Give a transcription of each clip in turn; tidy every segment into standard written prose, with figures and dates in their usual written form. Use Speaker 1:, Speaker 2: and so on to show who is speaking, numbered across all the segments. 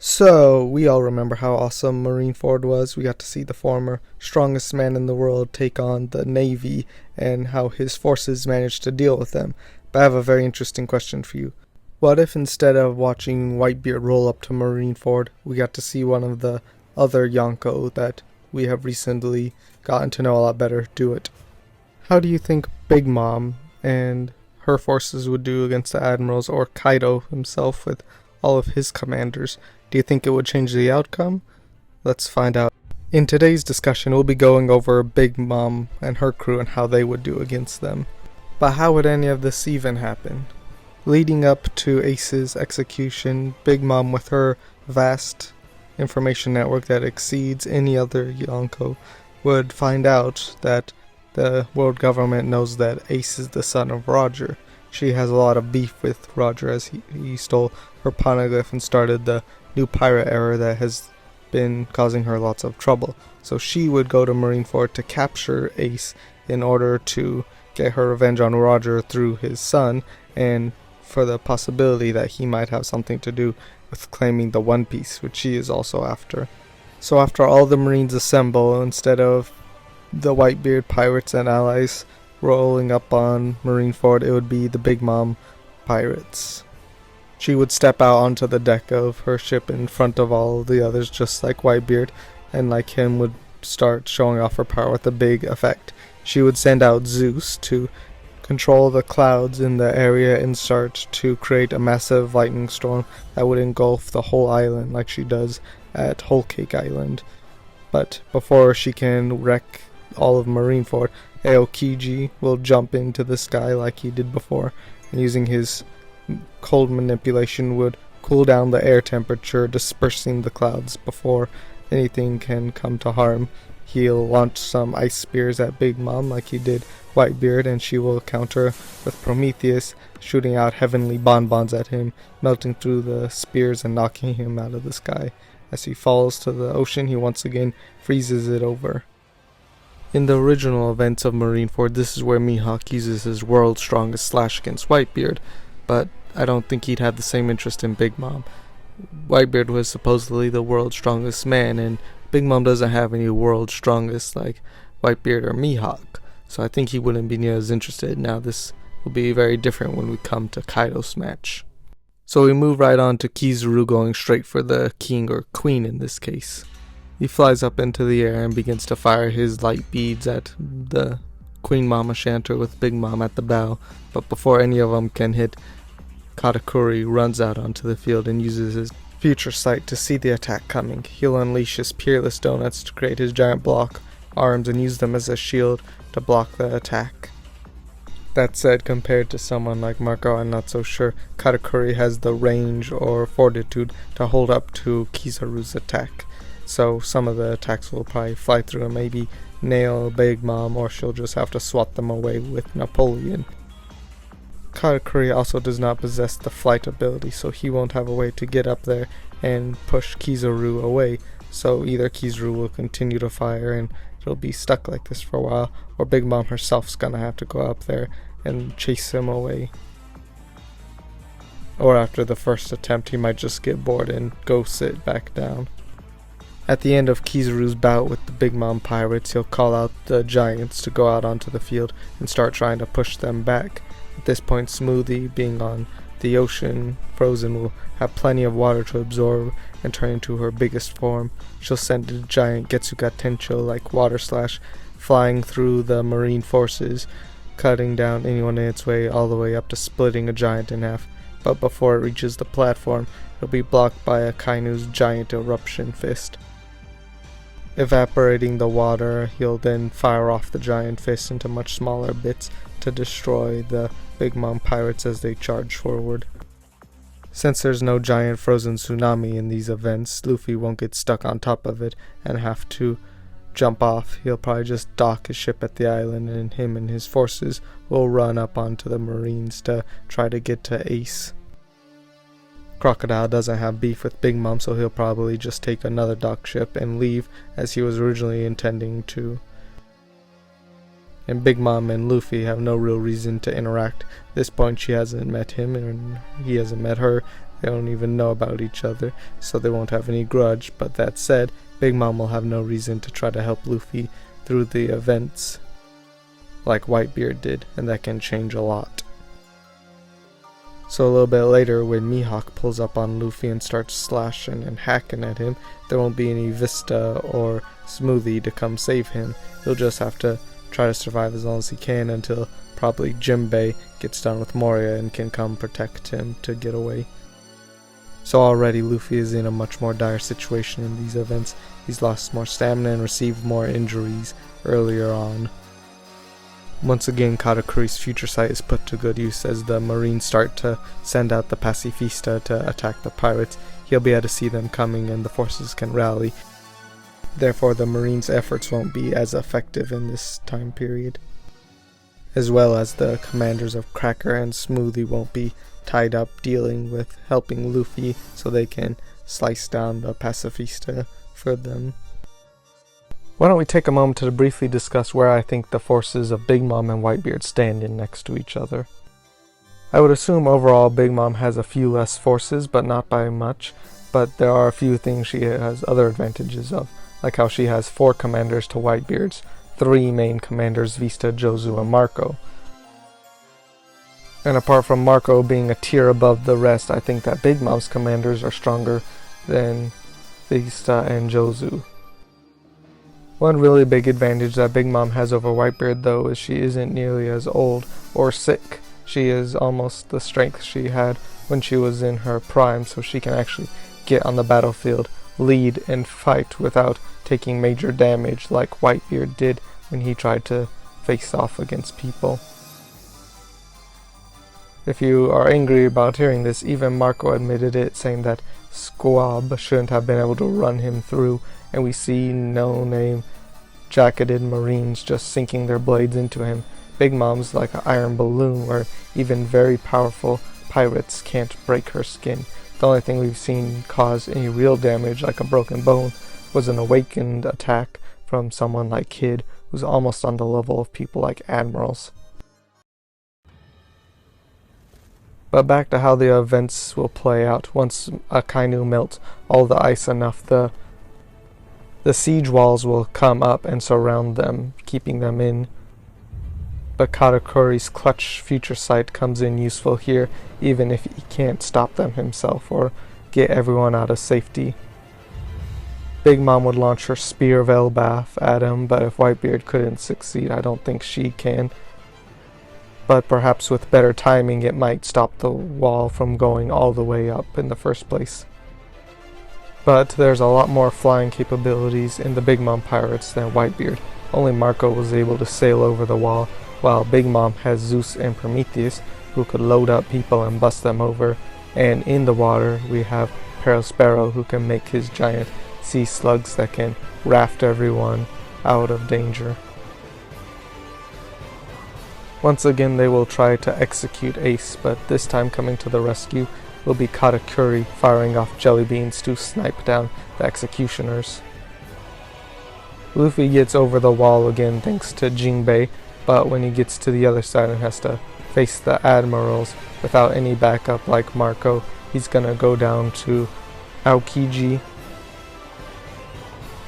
Speaker 1: So, we all remember how awesome Marineford was. We got to see the former strongest man in the world take on the Navy and how his forces managed to deal with them. But I have a very interesting question for you. What if instead of watching Whitebeard roll up to Marineford, we got to see one of the other Yonko that we have recently gotten to know a lot better do it? How do you think Big Mom and her forces would do against the admirals, or Kaido himself with all of his commanders? Do you think it would change the outcome? Let's find out. In today's discussion, we'll be going over Big Mom and her crew and how they would do against them. But how would any of this even happen? Leading up to Ace's execution, Big Mom, with her vast information network that exceeds any other Yonko, would find out that the world government knows that Ace is the son of Roger. She has a lot of beef with Roger as he stole her poneglyph and started the new pirate era that has been causing her lots of trouble. So she would go to Marineford to capture Ace in order to get her revenge on Roger through his son, and for the possibility that he might have something to do with claiming the One Piece, which she is also after. So after all the Marines assemble, instead of the Whitebeard pirates and allies rolling up on Marineford, it would be the Big Mom pirates. She would step out onto the deck of her ship in front of all the others, just like Whitebeard, and like him would start showing off her power with a big effect. She would send out Zeus to control the clouds in the area and start to create a massive lightning storm that would engulf the whole island like she does at Whole Cake Island. But before she can wreck all of Marineford, Aokiji will jump into the sky like he did before, and using his cold manipulation would cool down the air temperature, dispersing the clouds before anything can come to harm. He'll launch some ice spears at Big Mom like he did Whitebeard, and she will counter with Prometheus, shooting out heavenly bonbons at him, melting through the spears and knocking him out of the sky. As he falls to the ocean, he once again freezes it over. In the original events of Marineford, this is where Mihawk uses his world's strongest slash against Whitebeard, but I don't think he'd have the same interest in Big Mom. Whitebeard was supposedly the world's strongest man, and Big Mom doesn't have any world's strongest like Whitebeard or Mihawk, so I think he wouldn't be near as interested. Now this will be very different when we come to Kaido's match. So we move right on to Kizaru, going straight for the king or queen in this case. He flies up into the air and begins to fire his light beads at the Queen Mama Shanter with Big Mom at the bow, but before any of them can hit, Katakuri runs out onto the field and uses his future sight to see the attack coming. He'll unleash his peerless donuts to create his giant block arms and use them as a shield to block the attack. That said, compared to someone like Marco, I'm not so sure Katakuri has the range or fortitude to hold up to Kizaru's attack. So some of the attacks will probably fly through and maybe nail Big Mom, or she'll just have to swat them away with Napoleon. Katakuri also does not possess the flight ability, so he won't have a way to get up there and push Kizaru away. So either Kizaru will continue to fire and it'll be stuck like this for a while, or Big Mom herself's gonna have to go up there and chase him away. Or after the first attempt, he might just get bored and go sit back down. At the end of Kizaru's bout with the Big Mom pirates, he'll call out the giants to go out onto the field and start trying to push them back. At this point, Smoothie, being on the ocean, frozen, will have plenty of water to absorb and turn into her biggest form. She'll send a giant Getsuga Tencho like water slash flying through the marine forces, cutting down anyone in its way, all the way up to splitting a giant in half. But before it reaches the platform, it'll be blocked by a Kainu's giant eruption fist. Evaporating the water, he'll then fire off the giant fist into much smaller bits to destroy the Big Mom pirates as they charge forward. Since there's no giant frozen tsunami in these events, Luffy won't get stuck on top of it and have to jump off. He'll probably just dock his ship at the island, and him and his forces will run up onto the Marines to try to get to Ace. Crocodile doesn't have beef with Big Mom, so he'll probably just take another dock ship and leave as he was originally intending to. And Big Mom and Luffy have no real reason to interact. At this point, she hasn't met him and he hasn't met her. They don't even know about each other, so they won't have any grudge. But that said, Big Mom will have no reason to try to help Luffy through the events like Whitebeard did, and that can change a lot. So a little bit later, when Mihawk pulls up on Luffy and starts slashing and hacking at him, there won't be any Vista or Smoothie to come save him. He'll just have to try to survive as long as he can until probably Jimbei gets done with Moria and can come protect him to get away. So already Luffy is in a much more dire situation in these events. He's lost more stamina and received more injuries earlier on. Once again, Katakuri's future sight is put to good use as the Marines start to send out the Pacifista to attack the pirates. He'll be able to see them coming and the forces can rally. Therefore, the Marines' efforts won't be as effective in this time period. As well as the commanders of Cracker and Smoothie won't be tied up dealing with helping Luffy, so they can slice down the Pacifista for them. Why don't we take a moment to briefly discuss where I think the forces of Big Mom and Whitebeard stand in next to each other. I would assume overall Big Mom has a few less forces, but not by much, but there are a few things she has other advantages of, like how she has 4 commanders to Whitebeard's 3 main commanders, Vista, Jozu, and Marco. And apart from Marco being a tier above the rest, I think that Big Mom's commanders are stronger than Vista and Jozu. One really big advantage that Big Mom has over Whitebeard though is she isn't nearly as old or sick. She is almost the strength she had when she was in her prime, so she can actually get on the battlefield, lead, and fight without taking major damage like Whitebeard did when he tried to face off against people. If you are angry about hearing this, even Marco admitted it, saying that Squab shouldn't have been able to run him through, and we see no-name jacketed Marines just sinking their blades into him. Big Mom's like an iron balloon where even very powerful pirates can't break her skin. The only thing we've seen cause any real damage, like a broken bone, was an awakened attack from someone like Kid, who's almost on the level of people like admirals. But back to how the events will play out. Once Akainu melts all the ice enough, the siege walls will come up and surround them, keeping them in. But Katakuri's clutch future sight comes in useful here, even if he can't stop them himself or get everyone out of safety. Big Mom would launch her Spear of Elbaf at him, but if Whitebeard couldn't succeed, I don't think she can. But perhaps with better timing it might stop the wall from going all the way up in the first place. But there's a lot more flying capabilities in the Big Mom pirates than Whitebeard. Only Marco was able to sail over the wall, while Big Mom has Zeus and Prometheus, who could load up people and bust them over. And in the water we have Perospero, who can make his giant sea slugs that can raft everyone out of danger. Once again they will try to execute Ace, but this time coming to the rescue will be Katakuri firing off jelly beans to snipe down the executioners. Luffy gets over the wall again thanks to Jinbei, but when he gets to the other side and has to face the admirals without any backup like Marco, he's gonna go down to Aokiji.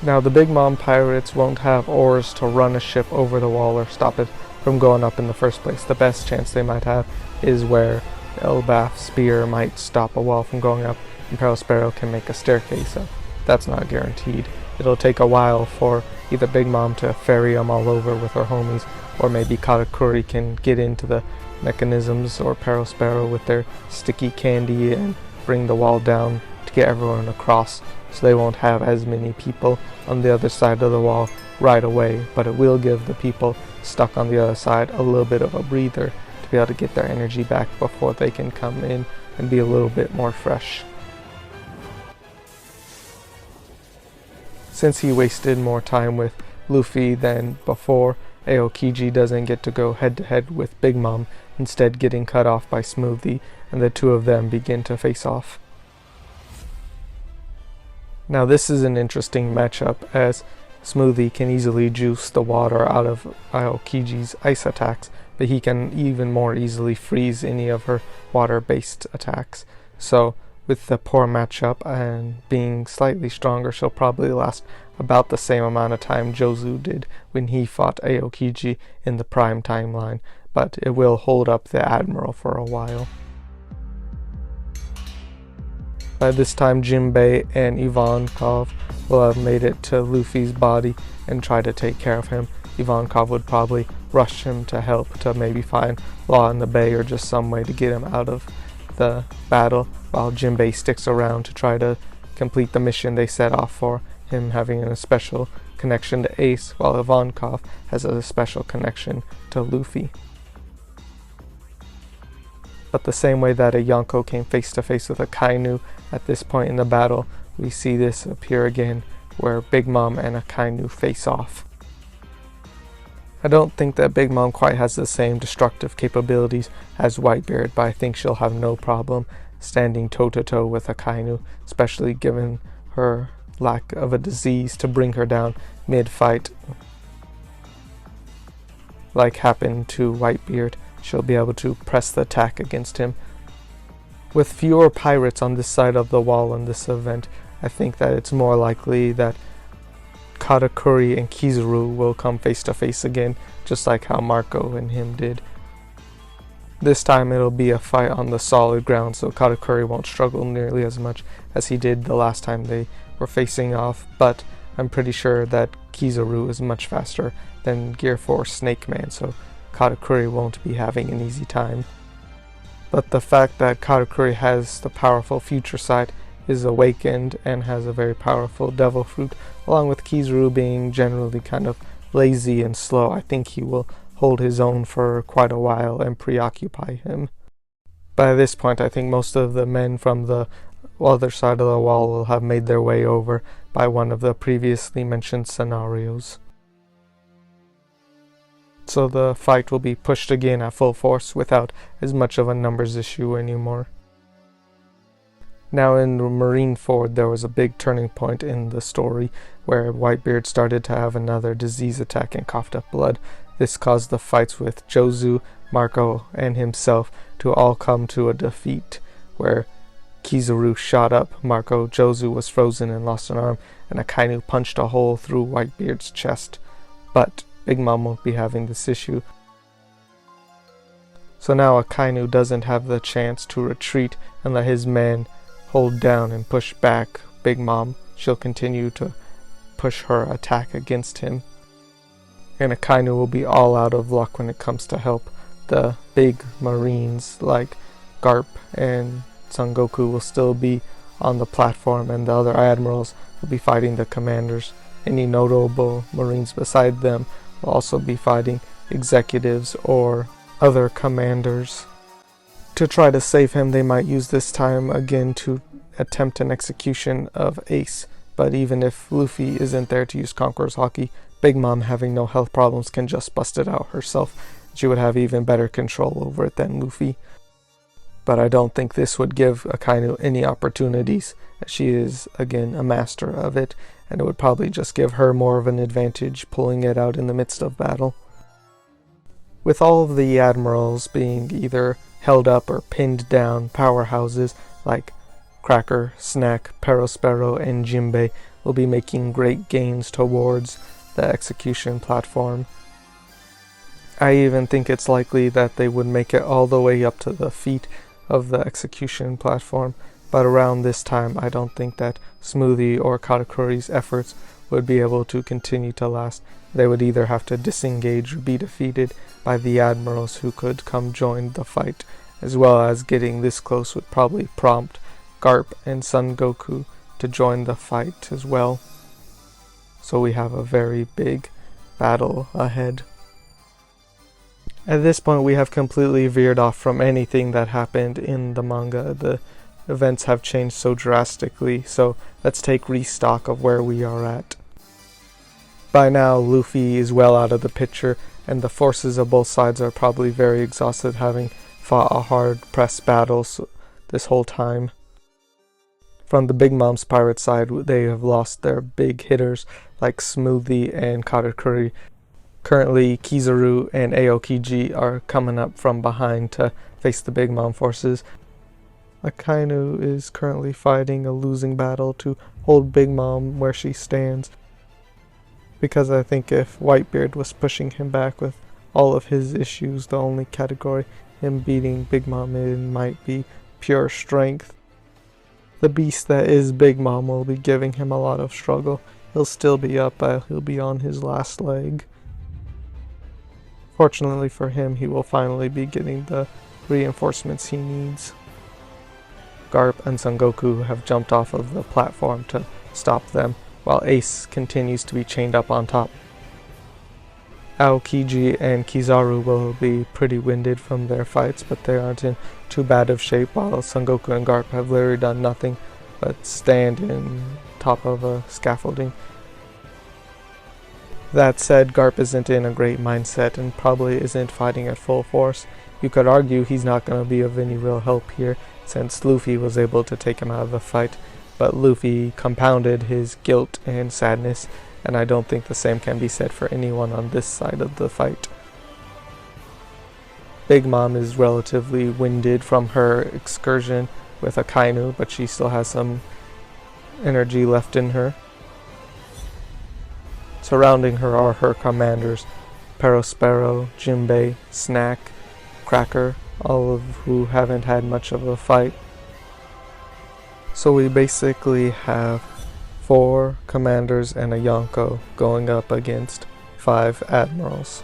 Speaker 1: Now the Big Mom pirates won't have oars to run a ship over the wall or stop it from going up in the first place. The best chance they might have is where Elbaf's spear might stop a wall from going up and Perospero can make a staircase up. That's not guaranteed. It'll take a while for either Big Mom to ferry them all over with her homies, or maybe Katakuri can get into the mechanisms, or Perospero with their sticky candy and bring the wall down to get everyone across, so they won't have as many people on the other side of the wall right away, but it will give the people stuck on the other side a little bit of a breather to be able to get their energy back before they can come in and be a little bit more fresh. Since he wasted more time with Luffy than before, Aokiji doesn't get to go head to head with Big Mom, instead getting cut off by Smoothie, and the two of them begin to face off. Now this is an interesting matchup, as Smoothie can easily juice the water out of Aokiji's ice attacks, but he can even more easily freeze any of her water-based attacks. So With the poor matchup and being slightly stronger, she'll probably last about the same amount of time Jozu did when he fought Aokiji in the Prime timeline, but it will hold up the Admiral for a while. By this time, Jinbei and Ivankov will have made it to Luffy's body and try to take care of him. Ivankov would probably rush him to help to maybe find Law in the Bay or just some way to get him out of the battle, while Jinbei sticks around to try to complete the mission they set off for, him having a special connection to Ace, while Ivankov has a special connection to Luffy. But the same way that a Yonko came face to face with a Kainu at this point in the battle, we see this appear again, where Big Mom and a Kainu face off. I don't think that Big Mom quite has the same destructive capabilities as Whitebeard, but I think she'll have no problem standing toe-to-toe with a Kainu, especially given her lack of a disease to bring her down mid-fight. Like happened to Whitebeard, she'll be able to press the attack against him. With fewer pirates on this side of the wall in this event, I think that it's more likely that Katakuri and Kizaru will come face to face again, just like how Marco and him did. This time it'll be a fight on the solid ground, so Katakuri won't struggle nearly as much as he did the last time they were facing off, but I'm pretty sure that Kizaru is much faster than Gear 4 Snake Man, so Katakuri won't be having an easy time. But the fact that Katakuri has the powerful future sight, is awakened, and has a very powerful devil fruit, along with Kizaru being generally kind of lazy and slow, I think he will hold his own for quite a while and preoccupy him. By this point, I think most of the men from the other side of the wall will have made their way over by one of the previously mentioned scenarios. So the fight will be pushed again at full force without as much of a numbers issue anymore. Now in Marineford, there was a big turning point in the story where Whitebeard started to have another disease attack and coughed up blood. This caused the fights with Jozu, Marco, and himself to all come to a defeat, where Kizaru shot up Marco, Jozu was frozen and lost an arm, and Akainu punched a hole through Whitebeard's chest. But Big Mom won't be having this issue. So now Akainu doesn't have the chance to retreat and let his men hold down and push back Big Mom. She'll continue to push her attack against him. And Akainu will be all out of luck when it comes to help. The big marines like Garp and Son Goku will still be on the platform, and the other admirals will be fighting the commanders. Any notable marines beside them will also be fighting executives or other commanders. To try to save him, they might use this time again to attempt an execution of Ace, but even if Luffy isn't there to use Conqueror's Haki, Big Mom, having no health problems, can just bust it out herself. She would have even better control over it than Luffy. But I don't think this would give Akainu any opportunities, as she is, again, a master of it, and it would probably just give her more of an advantage pulling it out in the midst of battle. With all of the admirals being either held up or pinned down, powerhouses like Cracker, Snack, Perospero, and Jinbei will be making great gains towards the execution platform. I even think it's likely that they would make it all the way up to the feet of the execution platform, but around this time I don't think that Smoothie or Katakuri's efforts would be able to continue to last. They would either have to disengage or be defeated by the admirals who could come join the fight, as well as getting this close would probably prompt Garp and Son Goku to join the fight as well. So we have a very big battle ahead. At this point, we have completely veered off from anything that happened in the manga. The events have changed so drastically, so let's take restock of where we are at. By now, Luffy is well out of the picture, and the forces of both sides are probably very exhausted, having fought a hard-pressed battle this whole time. From the Big Mom's pirate side, they have lost their big hitters like Smoothie and Katakuri. Currently, Kizaru and Aokiji are coming up from behind to face the Big Mom forces. Akainu is currently fighting a losing battle to hold Big Mom where she stands, because I think if Whitebeard was pushing him back with all of his issues, the only category him beating Big Mom in might be pure strength. The beast that is Big Mom will be giving him a lot of struggle. He'll still be up, but he'll be on his last leg. Fortunately for him, he will finally be getting the reinforcements he needs. Garp and Son Goku have jumped off of the platform to stop them, while Ace continues to be chained up on top. Aokiji and Kizaru will be pretty winded from their fights, but they aren't in too bad of shape, while Son Goku and Garp have literally done nothing but stand in top of a scaffolding. That said, Garp isn't in a great mindset and probably isn't fighting at full force. You could argue he's not going to be of any real help here, since Luffy was able to take him out of the fight, but Luffy compounded his guilt and sadness, and I don't think the same can be said for anyone on this side of the fight. Big Mom is relatively winded from her excursion with Akainu, but she still has some energy left in her. Surrounding her are her commanders, Perospero, Jinbei, Snack, Cracker, all of who haven't had much of a fight. So we basically have 4 commanders and a Yonko going up against 5 admirals.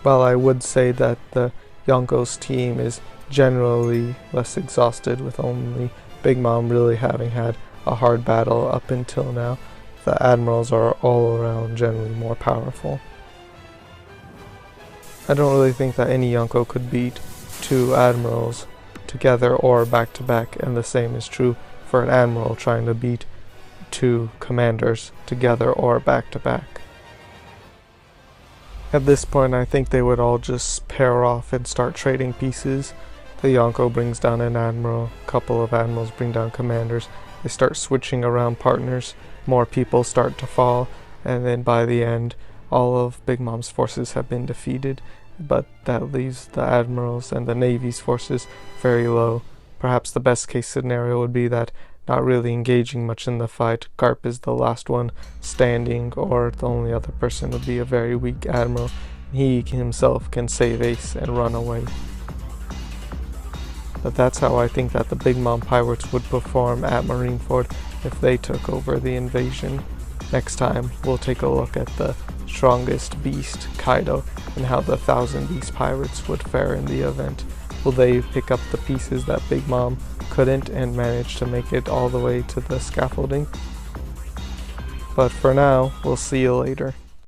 Speaker 1: While I would say that the Yonko's team is generally less exhausted, with only Big Mom really having had a hard battle up until now, the admirals are all around generally more powerful. I don't really think that any Yonko could beat 2 admirals together or back to back, and the same is true for an admiral trying to beat 2 commanders together or back to back. At this point, I think they would all just pair off and start trading pieces. The Yonko brings down an admiral, a couple of admirals bring down commanders, they start switching around partners, more people start to fall, and then by the end, all of Big Mom's forces have been defeated, but that leaves the admirals and the Navy's forces very low. Perhaps the best case scenario would be that, not really engaging much in the fight, Garp is the last one standing, or the only other person would be a very weak admiral. He himself can save Ace and run away. But that's how I think that the Big Mom pirates would perform at Marineford if they took over the invasion. Next time, we'll take a look at the strongest beast, Kaido, and how the 1,000 Beast pirates would fare in the event. Will they pick up the pieces that Big Mom couldn't and manage to make it all the way to the scaffolding? But for now, we'll see you later.